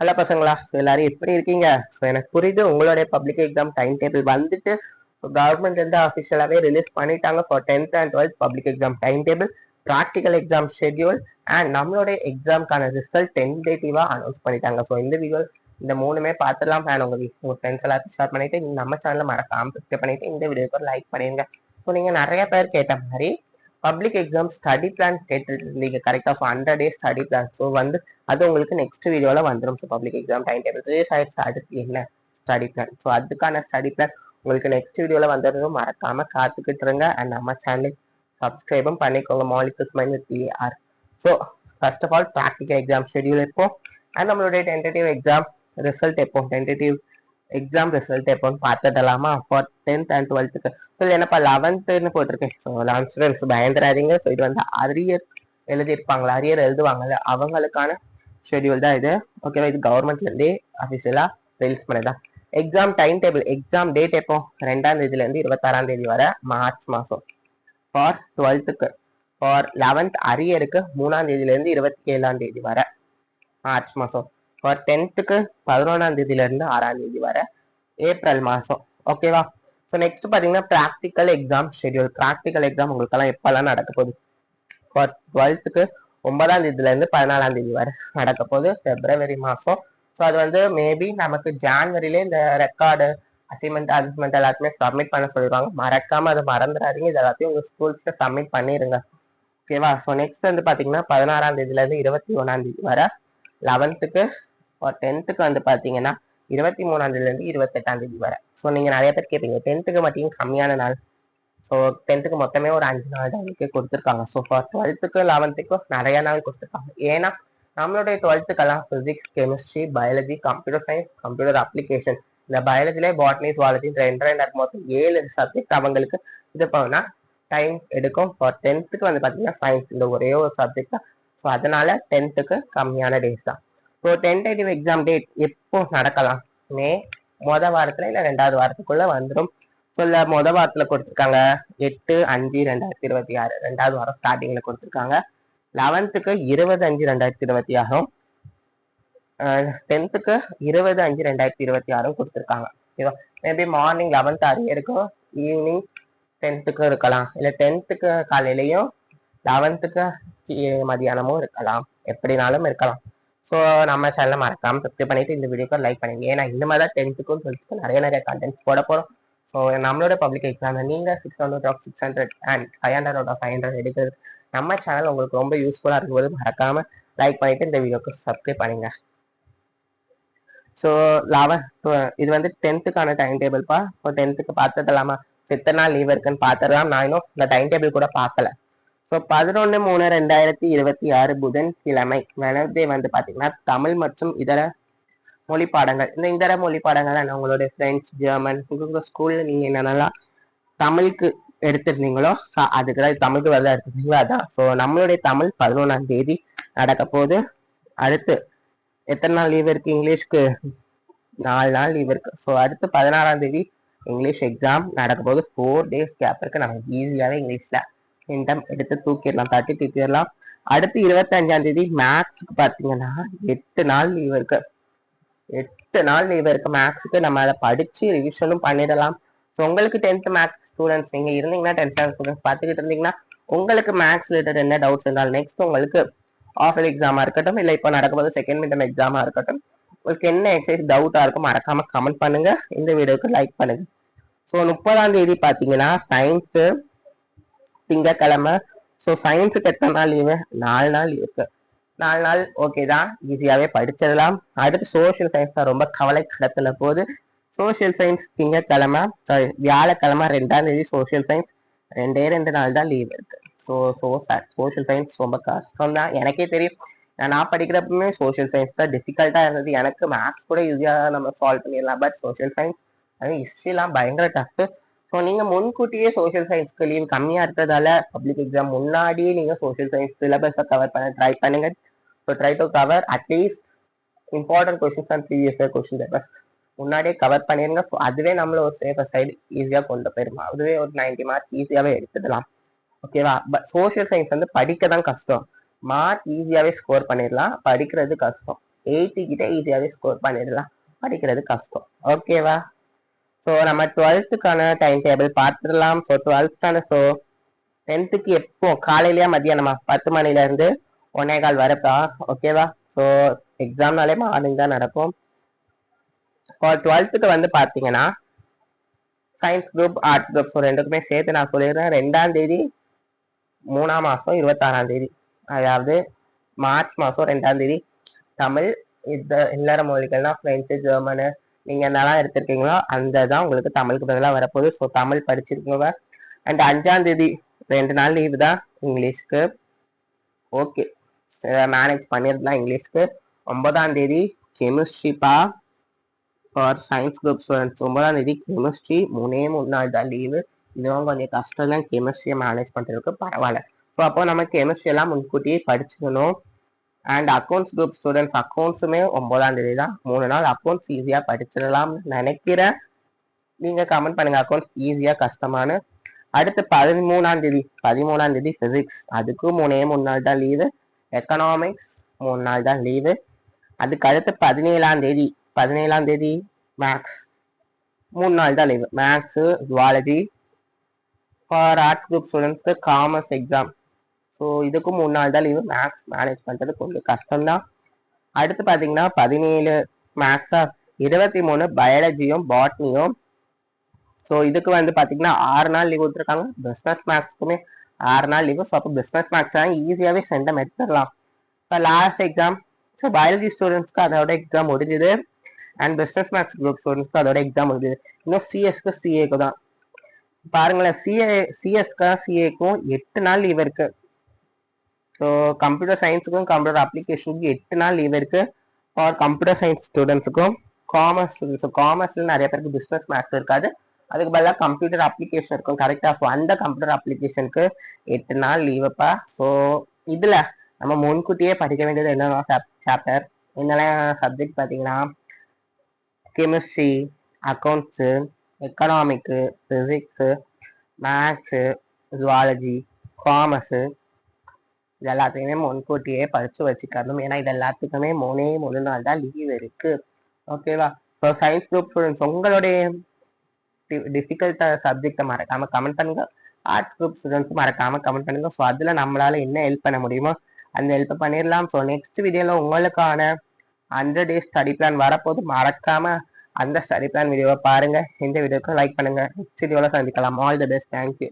Hello பசங்களா, எல்லாரும் எப்படி இருக்கீங்க? ஸோ எனக்கு புரியுது உங்களுடைய பப்ளிக் எக்ஸாம் டைம் டேபிள் வந்துட்டு கவர்மெண்ட் வந்து அஃபிஷியலாகவே ரிலீஸ் பண்ணிட்டாங்க for 10th and 12th public exam time table, practical exam schedule and நம்மளுடைய எக்ஸாம்க்கான ரிசல்ட் டென்டேட்டிவாக அனௌன்ஸ் பண்ணிட்டாங்க. ஸோ இந்த வீடியோ இந்த மூணுமே பார்த்துலாம் அண்ட் உங்கள் ஃப்ரெண்ட்ஸ் எல்லாத்தையும் ஷேர் பண்ணிட்டு நம்ம சேனலில் மறக்காம சப்ஸ்கிரைப் பண்ணிட்டு இந்த வீடியோக்கு ஒரு லைக் பண்ணிடுங்க. ஸோ நீங்கள் நிறைய பேர் கேட்ட மாதிரி பப்ளிக் எக்ஸாம் ஸ்டடி பிளான் கேட்டுருந்தீங்க கரெக்டாக. So 100 days study plan so வந்து அது உங்களுக்கு நெக்ஸ்ட் வீடியோல வந்துடும். So public exam time table release ஆயிடுச்சு, அடுத்து என்ன ஸ்டடி பிளான், ஸோ அதுக்கான ஸ்டடி பிளான் உங்களுக்கு நெக்ஸ்ட் வீடியோல வந்துடும். மறக்காம காத்துக்கிட்டு இருங்க அண்ட் நம்ம சேனலுக்கு சப்ஸ்கிரைபும் பண்ணிக்கோங்க. மாலிகுஸ் minus DR. So first of all practical exam schedule எப்போ அண்ட் நம்மளுடைய டென்டேட்டிவ் எக்ஸாம் ரிசல்ட் எப்போ, டென்டேட்டிவ் எக்ஸாம் ரிசல்ட் எப்போன்னு பார்த்துடலாமா? For 10th and 12th. So என்னப்பா 11th போட்டிருக்கேன். So 11th students பயந்துராதீங்க. ஸோ இது வந்து அரியர் எழுதியிருப்பாங்களா, அரியர் எழுதுவாங்கல்ல அவங்களுக்கான ஷெட்யூல் தான் இது. ஓகேவா? இது கவர்மெண்ட்லேருந்தே அஃபிஷியலாக ரிலீஸ் பண்ணதான். Exam time table, exam date எப்போ? 2ஆம் தேதியிலேருந்து 26ஆம் தேதி வரை மார்ச் மாதம். ஃபார் 12th, ஃபார் 11th அரியருக்கு 3ஆம் தேதியிலேருந்து 27ஆம் தேதி வரை மார்ச் மாதம். ஃபார் 10th 11ஆம் தேதியிலேருந்து 6ஆம் தேதி வரை ஏப்ரல் மாதம். ஓகேவா? ஸோ நெக்ஸ்ட் பார்த்தீங்கன்னா practical exam schedule. Practical exam உங்களுக்கெல்லாம் எப்பெல்லாம் நடக்க போகுது? ஃபார் 12th 9ஆம் தேதியிலேருந்து 14ஆம் தேதி வரை நடக்க போகுது, பிப்ரவரி மாதம். ஸோ அது வந்து மேபி நமக்கு ஜான்வரியிலே இந்த ரெக்கார்டு அசைன்மெண்ட் எல்லாத்தையுமே சப்மிட் பண்ண சொல்லிடுவாங்க. மறக்காம அதை மறந்துடாதீங்க. இது எல்லாத்தையும் உங்கள் ஸ்கூல்ஸ்ல சப்மிட் பண்ணிடுங்க. ஓகேவா? ஸோ நெக்ஸ்ட் வந்து பார்த்தீங்கன்னா 16ஆம் தேதியிலேருந்து 21ஆம் தேதி வரை 11th. ஃபார் 10th வந்து பார்த்தீங்கன்னா 23ஆம் தேதியிலேருந்து 28ஆம் தேதி வரை. ஸோ நீங்கள் நிறைய பேர் கேட்பீங்க 10th மட்டும் கம்மியான நாள். ஸோ 10th மொத்தமே ஒரு 5 நாள் தான் உங்களுக்கு கொடுத்துருக்காங்க. ஸோ ஃபார் 12th 11th நிறைய நாள் கொடுத்துருக்காங்க. ஏன்னா நம்மளுடைய 12th physics, chemistry, biology, computer science, computer application, இந்த பயாலஜிலே பாட்னி, ஜுவாலஜி ரெண்டு மொத்தம் 7 சப்ஜெக்ட் அவங்களுக்கு இது பண்ணா டைம் எடுக்கும். ஃபார் 10th வந்து பார்த்தீங்கன்னா சயின்ஸ் இந்த ஒரே ஒரு சப்ஜெக்ட் தான். ஸோ அதனால 10th கம்மியான டேஸ் தான். ஸோ டென்டேட்டிவ் எக்ஸாம் டேட் எப்போ நடக்கலாம்? மே மொதல் வாரத்துல இல்லை 2வது வாரத்துக்குள்ள வந்துடும். ஸோ இல்லை மொதல் வாரத்தில் கொடுத்துருக்காங்க 8/5/2026, 2வது வாரம் ஸ்டார்டிங்ல கொடுத்துருக்காங்க. 11th 20/5/2026, 10th 20/5/2026 கொடுத்துருக்காங்க. ஓகேவா? Maybe morning 11th அரியருக்கும் evening 10th இருக்கலாம், இல்லை 10th காலையிலையும் 11th மதியானமும் இருக்கலாம், எப்படினாலும் இருக்கலாம். ஸோ நம்ம சேனலை மறக்காம சப்ஸ்கிரைப் பண்ணிட்டு இந்த வீடியோக்கு லைக் பண்ணுங்க. ஏன்னா இந்த மாதிரி தான் 10th 12th நிறைய கண்டென்ட்ஸ் போட போகிறோம். ஸோ நம்மளோட பப்ளிக் எக்ஸாம் நீங்கள் 600 அண்ட் 500 எடுக்கிறது நம்ம சேனல் உங்களுக்கு ரொம்ப யூஸ்ஃபுல்லாக இருக்கும்போது மறக்காம லைக் பண்ணிட்டு இந்த வீடியோக்கு சப்ஸ்கிரைப் பண்ணுங்க. ஸோ 11th இது வந்து 10th டைம் டேபிள்ப்பா. ஸோ 10th பார்த்துடலாமா? எத்தனை நாள் லீவ் இருக்குன்னு பார்த்துடலாம். நான் இன்னும் இந்த டைம் டேபிள் கூட பார்க்கல. ஸோ 11/3/2026 புதன்கிழமை வெனஸ்டே வந்து பார்த்தீங்கன்னா தமிழ் மற்றும் இதர மொழி பாடங்கள். இந்த இதர மொழி பாடங்கள் உங்களுடைய ஃப்ரெண்ட்ஸ் ஜெர்மன் உங்கள் ஸ்கூலில் நீங்கள் என்னென்னலாம் தமிழுக்கு எடுத்திருந்தீங்களோ அதுக்கு தமிழுக்கு வரதான் எடுத்திருந்தீங்களோ அதான். ஸோ நம்மளுடைய தமிழ் 11ஆம் தேதி நடக்க போகுது. அடுத்து எத்தனை நாள் லீவ் இருக்கு? இங்கிலீஷ்க்கு 4 நாள் லீவ் இருக்கு. ஸோ அடுத்து 16ஆம் தேதி இங்கிலீஷ் எக்ஸாம் நடக்க போகுது. 4 days கேப் இருக்கு. நம்ம ஈஸியாகவே இங்கிலீஷ்ல இன்டம் எடுத்து தூக்கிடலாம், தட்டி தூக்கிடலாம். அடுத்து 25ஆம் தேதி மேக்ஸுக்கு பார்த்தீங்கன்னா 8 நாள் லீவ் இருக்கு. 8 நாள் லீவ் இருக்கு மேக்ஸுக்கு. நம்ம அதை படிச்சு ரிவிஷனும் பண்ணிடலாம். ஸோ உங்களுக்கு 10th மேக்ஸ் ஸ்டூடெண்ட்ஸ் நீங்க இருந்தீங்கன்னா 10th ஸ்டூடெண்ட்ஸ் பார்த்துக்கிட்டு இருந்தீங்கன்னா உங்களுக்கு மேக்ஸ் ரிலேட்டட் என்ன டவுட்ஸ் இருந்தாலும் நெக்ஸ்ட் உங்களுக்கு ஆஃபர் எக்ஸாமா இருக்கட்டும், இல்லை இப்போ நடக்கும்போது செகண்ட் மிட் எக்ஸாமா இருக்கட்டும், உங்களுக்கு என்ன எக்ஸசைஸ் டவுட்டா இருக்கும் மறக்காம கமெண்ட் பண்ணுங்க, இந்த வீடியோக்கு லைக் பண்ணுங்க. ஸோ 30ஆம் தேதி பார்த்தீங்கன்னா சயின்ஸு திங்கக்கிழமை. ஸோ சயின்ஸுக்கு எத்தனை நாள் லீவு? 4 நாள் இருக்கு. 4 நாள் ஓகே தான், ஈஸியாகவே படிச்சிடலாம். அடுத்து சோஷியல் சயின்ஸ் தான் ரொம்ப கவலை கடத்துல போகுது. சோஷியல் சயின்ஸ் திங்கக்கிழமை, சாரி வியாழக்கிழமை 2ஆம் தேதி சோஷியல் சயின்ஸ் 2 நாள் தான் லீவ் இருக்கு. ஸோ சோஷியல் சயின்ஸ் ரொம்ப கஷ்டம் தான், எனக்கே தெரியும். நான் படிக்கிறப்பமே சோஷியல் சயின்ஸ் தான் டிஃபிகல்ட்டா இருந்தது. எனக்கு மேக்ஸ் கூட ஈஸியாக நம்ம சால்வ் பண்ணிடலாம், பட் சோஷியல் சயின்ஸ் ஹிஸ்ட்ரிலாம் பயங்கர டஃப். ஸோ நீங்க முன்கூட்டியே சோஷியல் சயின்ஸ்க்கு லீவ் கம்மியா இருக்கிறதால பப்ளிக் எக்ஸாம் முன்னாடியே நீங்க சோஷியல் சயின்ஸ் சிலபஸை கவர் பண்ண ட்ரை பண்ணுங்க. So try to cover at least important questions and previous year question papers முன்னாடியே கவர் பண்ணிருங்க. ஸோ அதுவே நம்மள ஒரு சேஃபர் சைடு ஈஸியாக கொண்டு போயிருமா, அதுவே ஒரு 90 மார்க் ஈஸியாகவே எடுத்துடலாம். ஓகேவா? பட் சோஷியல் சயின்ஸ் வந்து படிக்க தான் கஷ்டம், மார்க் ஈஸியாகவே ஸ்கோர் பண்ணிடலாம், படிக்கிறது கஷ்டம். 80 கிட்ட ஈஸியாவே ஸ்கோர் பண்ணிடலாம். படிக்கிறது கஷ்டம். ஓகேவா? ஸோ நம்ம 12th டைம் டேபிள் பார்த்துடலாம். ஸோ 12th ஸோ 10th எப்போ காலையிலயா மதியானமா 10 மணில இருந்து 1:15 வரப்பா. ஓகேவா? ஸோ எக்ஸாம்னாலே மார்னிங் தான் நடக்கும். இப்போ 12th வந்து பாத்தீங்கன்னா science group arts group so ரெண்டுக்குமே சேர்த்து நான் சொல்லிடுறேன். 2ஆம் தேதி 3ஆம் மாசம் 26ஆம் தேதி, அதாவது மார்ச் மாசம் 2ஆம் தேதி தமிழ், இல்லற மொழிகள்னா பிரெஞ்சு, ஜெர்மனு, நீங்க என்னெல்லாம் எடுத்திருக்கீங்களோ அந்த தான் உங்களுக்கு தமிழுக்கு பதிலாக வரப்போகுது. ஸோ தமிழ் படிச்சிருக்கோங்க. அண்ட் 5ஆம் தேதி 2 நாள் லீவு தான் இங்கிலீஷ்க்கு. ஓகே, மேனேஜ் பண்ணிடலாம் இங்கிலீஷ்க்கு. 9ஆம் தேதி கெமிஸ்ட்ரிப்பா ஃபார் சயின்ஸ் குரூப் ஸ்டூடெண்ட்ஸ். 9ஆம் தேதி கெமிஸ்ட்ரி 3 நாள் தான் லீவு. இதுவும் கொஞ்சம் கஷ்டம் தான் கெமிஸ்ட்ரியை மேனேஜ் பண்ணுறதுக்கு. பரவாயில்ல. ஸோ அப்போ நம்ம கெமிஸ்ட்ரி எல்லாம் முன்கூட்டியே படிச்சுக்கணும். அண்ட் அக்கௌண்ட்ஸ் குரூப் ஸ்டூடெண்ட்ஸ் அக்கௌண்ட்ஸுமே 9ஆம் தேதி தான். 3 நாள் அக்கௌண்ட்ஸ் ஈஸியாக படிச்சிடலாம்னு நினைக்கிறேன். நீங்க கமெண்ட் பண்ணுங்க அக்கௌண்ட்ஸ் ஈஸியா கஷ்டமானு. அடுத்து 13ஆம் தேதி பிசிக்ஸ், அதுக்கும் 3 நாள் தான் லீவு. எக்கனாமிக்ஸ் 3 நாள் தான் லீவு. அதுக்கு அடுத்து 17ஆம் தேதி மேக்ஸ் 3 நாள் தான் leave. Max, zoology. For arts group ஸ்டூடெண்ட்ஸ்க்கு காமர்ஸ் எக்ஸாம். ஸோ இதுக்கும் 3 நாள் தான் லீவு. மேக்ஸ் மேனேஜ் பண்ணுறது கொஞ்சம் கஷ்டம்தான். அடுத்து பார்த்தீங்கன்னா 17 மேக்ஸா, 23 பயாலஜியும் பாட்னியும். ஸோ இதுக்கு வந்து பார்த்தீங்கன்னா 6 நாள் லீவ் விட்டுருக்காங்க. பிஸ்னஸ் மேக்ஸ்க்குமே 6 நாள் லீவு. ஸோ அப்போ பிஸ்னஸ் மேக்ஸ் ஈஸியாகவே சென்டம் எடுத்துடலாம். இப்போ லாஸ்ட் எக்ஸாம் ஸோ பயாலஜி ஸ்டூடெண்ட்ஸ்க்கு அதோட எக்ஸாம் முடிஞ்சுது. அண்ட் பிஸ்னஸ் மேக்ஸ் குரூப் ஸ்டூடெண்ட்ஸ்க்கு அதோட எக்ஸாம் முடிஞ்சுது. இன்னும் சிஎஸ்க்கு சிஏக்கு தான் பாருங்களேன். சிஎஸ்க்கும் சிஏக்கும் 8 நாள் லீவ் இருக்கு. ஸோ கம்ப்யூட்டர் சயின்ஸுக்கும் கம்ப்யூட்டர் அப்ளிகேஷனுக்கும் 8 நாள் லீவ் இருக்கு. ஃபார் கம்ப்யூட்டர் சயின்ஸ் ஸ்டூடெண்ட்ஸுக்கும் காமர்ஸ் ஸ்டூடெண்ட்ஸ். காமர்ஸ்ல நிறைய பேருக்கு பிஸ்னஸ் மேக்ஸ் இருக்காது, அதுக்கு பதிலாக கம்ப்யூட்டர் அப்ளிகேஷன் இருக்கும். கரெக்டா? ஸோ அந்த கம்ப்யூட்டர் அப்ளிகேஷனுக்கு 8 நாள் லீவுப்பா. ஸோ இதுல நம்ம முன்கூட்டியே படிக்க வேண்டியது என்னென்ன சாப்டர், என்னெல்லாம் சப்ஜெக்ட் பார்த்தீங்கன்னா chemistry, accounts, economic, physics, maths, zoology, commerce, இது எல்லாத்தையுமே முன்கூட்டியே படிச்சு வச்சுக்கணும். ஏன்னா இது எல்லாத்துக்குமே 3 நாள் தான் லீவ் இருக்கு. ஓகேவா? ஸோ சயின்ஸ் குரூப் ஸ்டூடெண்ட்ஸ் உங்களுடைய டிஃபிகல்ட் சப்ஜெக்டை மறக்காம கமெண்ட் பண்ணுங்க. ஆர்ட்ஸ் குரூப் ஸ்டூடெண்ட்ஸ் மறக்காம கமெண்ட் பண்ணுங்க. ஸோ அதுல நம்மளால என்ன ஹெல்ப் பண்ண முடியுமோ அந்த ஹெல்ப் பண்ணிடலாம். ஸோ நெக்ஸ்ட் வீடியோல உங்களுக்கான 100 days ஸ்டடி பிளான் வரப்போது. மறக்காம அந்த ஸ்டடி பிளான் வீடியோவை பாருங்க. இந்த வீடியோக்கு லைக் பண்ணுங்க. நெக்ஸ்ட் வீடியோல சந்திக்கலாம். All the best. தேங்க்யூ.